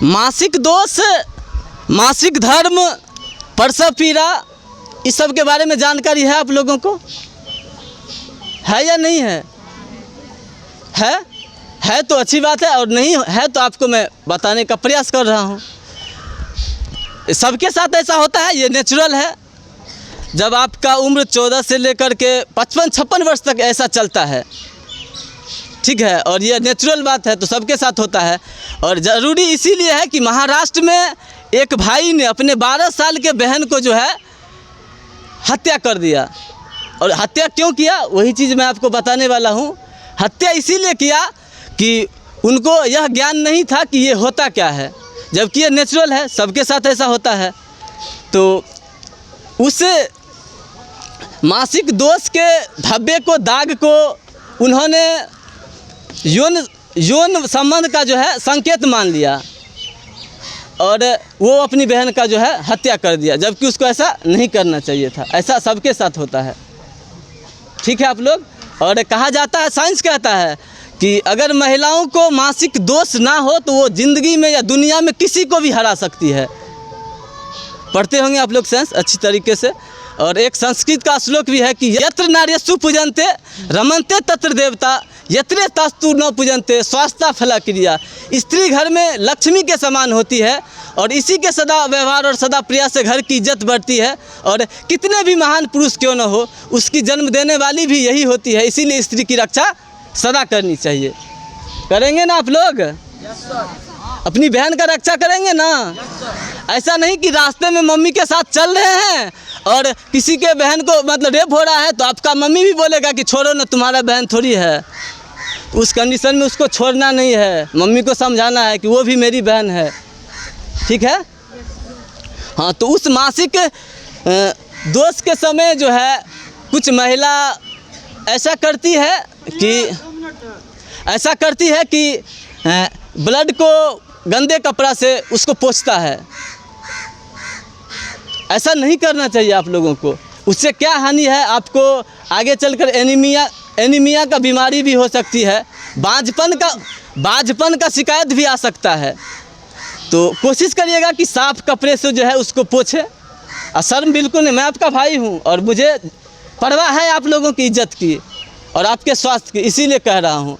मासिक दोष, मासिक धर्म, प्रसव पीड़ा, इस सब के बारे में जानकारी है आप लोगों को? है या नहीं है? है तो अच्छी बात है, और नहीं है तो आपको मैं बताने का प्रयास कर रहा हूँ। सबके साथ ऐसा होता है, ये नेचुरल है। जब आपका उम्र 14 से लेकर के 55-56 वर्ष तक ऐसा चलता है, ठीक है, और ये नेचुरल बात है, तो सबके साथ होता है। और ज़रूरी इसीलिए है कि महाराष्ट्र में एक भाई ने अपने 12 साल के बहन को जो है हत्या कर दिया। और हत्या क्यों किया, वही चीज़ मैं आपको बताने वाला हूँ। हत्या इसीलिए किया कि उनको यह ज्ञान नहीं था कि ये होता क्या है, जबकि ये नेचुरल है, सबके साथ ऐसा होता है। तो उस मासिक दोष के धब्बे को, दाग को उन्होंने यौन संबंध का जो है संकेत मान लिया, और वो अपनी बहन का जो है हत्या कर दिया, जबकि उसको ऐसा नहीं करना चाहिए था। ऐसा सबके साथ होता है, ठीक है आप लोग। और कहा जाता है, साइंस कहता है कि अगर महिलाओं को मासिक दोष ना हो तो वो ज़िंदगी में या दुनिया में किसी को भी हरा सकती है। पढ़ते होंगे आप लोग साइंस अच्छी तरीके से। और एक संस्कृत का श्लोक भी है कि यत्र नार्यस्तु पूजन्ते रमन्ते तत्र देवता, यत्रे तस्तु न पूजन्ते स्वास्थ्य फला क्रिया। स्त्री घर में लक्ष्मी के समान होती है, और इसी के सदा व्यवहार और सदा प्रयास से घर की इज्जत बढ़ती है। और कितने भी महान पुरुष क्यों न हो, उसकी जन्म देने वाली भी यही होती है। इसीलिए स्त्री की रक्षा सदा करनी चाहिए। करेंगे ना आप लोग? अपनी बहन का रक्षा करेंगे ना? ऐसा नहीं कि रास्ते में मम्मी के साथ चल रहे हैं और किसी के बहन को मतलब रेप हो रहा है, तो आपका मम्मी भी बोलेगा कि छोड़ो ना, तुम्हारा बहन थोड़ी है। उस कंडीशन में उसको छोड़ना नहीं है, मम्मी को समझाना है कि वो भी मेरी बहन है, ठीक है। हाँ, तो उस मासिक दोष के समय जो है कुछ महिला ऐसा करती है कि ब्लड को गंदे कपड़ा से उसको पोंछता है। ऐसा नहीं करना चाहिए आप लोगों को। उससे क्या हानि है, आपको आगे चलकर एनीमिया का बीमारी भी हो सकती है, बांझपन का शिकायत भी आ सकता है। तो कोशिश करिएगा कि साफ कपड़े से जो है उसको पोंछे। शर्म बिल्कुल नहीं, मैं आपका भाई हूँ और मुझे परवाह है आप लोगों की इज्जत की और आपके स्वास्थ्य की, इसीलिए कह रहा हूँ।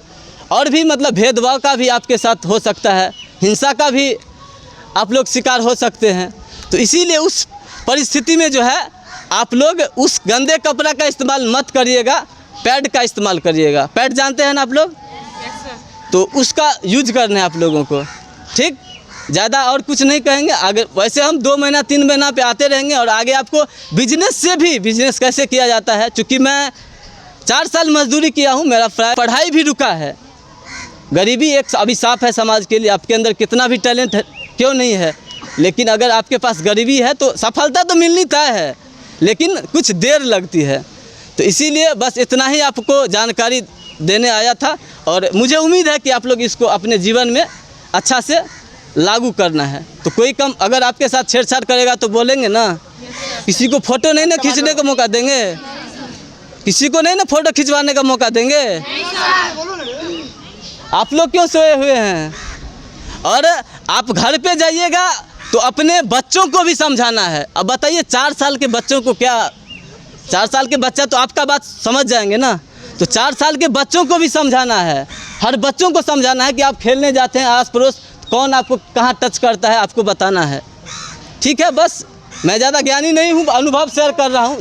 और भी मतलब भेदभाव का भी आपके साथ हो सकता है, हिंसा का भी आप लोग शिकार हो सकते हैं। तो इसीलिए उस परिस्थिति में जो है आप लोग उस गंदे कपड़ा का इस्तेमाल मत करिएगा, पैड का इस्तेमाल करिएगा। पैड जानते हैं ना आप लोग? तो उसका यूज करना है आप लोगों को, ठीक। ज़्यादा और कुछ नहीं कहेंगे। आगे वैसे हम 2 महीना 3 महीना पे आते रहेंगे, और आगे आपको बिजनेस कैसे किया जाता है। चूँकि मैं 4 साल मजदूरी किया हूँ, मेरा पढ़ाई भी रुका है। गरीबी एक अभिशाप है समाज के लिए। आपके अंदर कितना भी टैलेंट है, क्यों नहीं है, लेकिन अगर आपके पास गरीबी है तो सफलता तो मिलनी तय है, लेकिन कुछ देर लगती है। तो इसीलिए बस इतना ही आपको जानकारी देने आया था, और मुझे उम्मीद है कि आप लोग इसको अपने जीवन में अच्छा से लागू करना है। तो कोई कम अगर आपके साथ छेड़छाड़ करेगा तो बोलेंगे ना, किसी को फ़ोटो नहीं ना खींचने का मौका देंगे, किसी को नहीं ना फ़ोटो खिंचवाने का मौका देंगे। आप लोग क्यों सोए हुए हैं? और आप घर पे जाइएगा तो अपने बच्चों को भी समझाना है। अब बताइए 4 साल के बच्चों को क्या, 4 साल के बच्चा तो आपका बात समझ जाएंगे ना, तो 4 साल के बच्चों को भी समझाना है। हर बच्चों को समझाना है कि आप खेलने जाते हैं, आस पड़ोस कौन आपको कहाँ टच करता है, आपको बताना है, ठीक है। बस मैं ज़्यादा ज्ञानी नहीं हूँ, अनुभव शेयर कर रहा हूँ।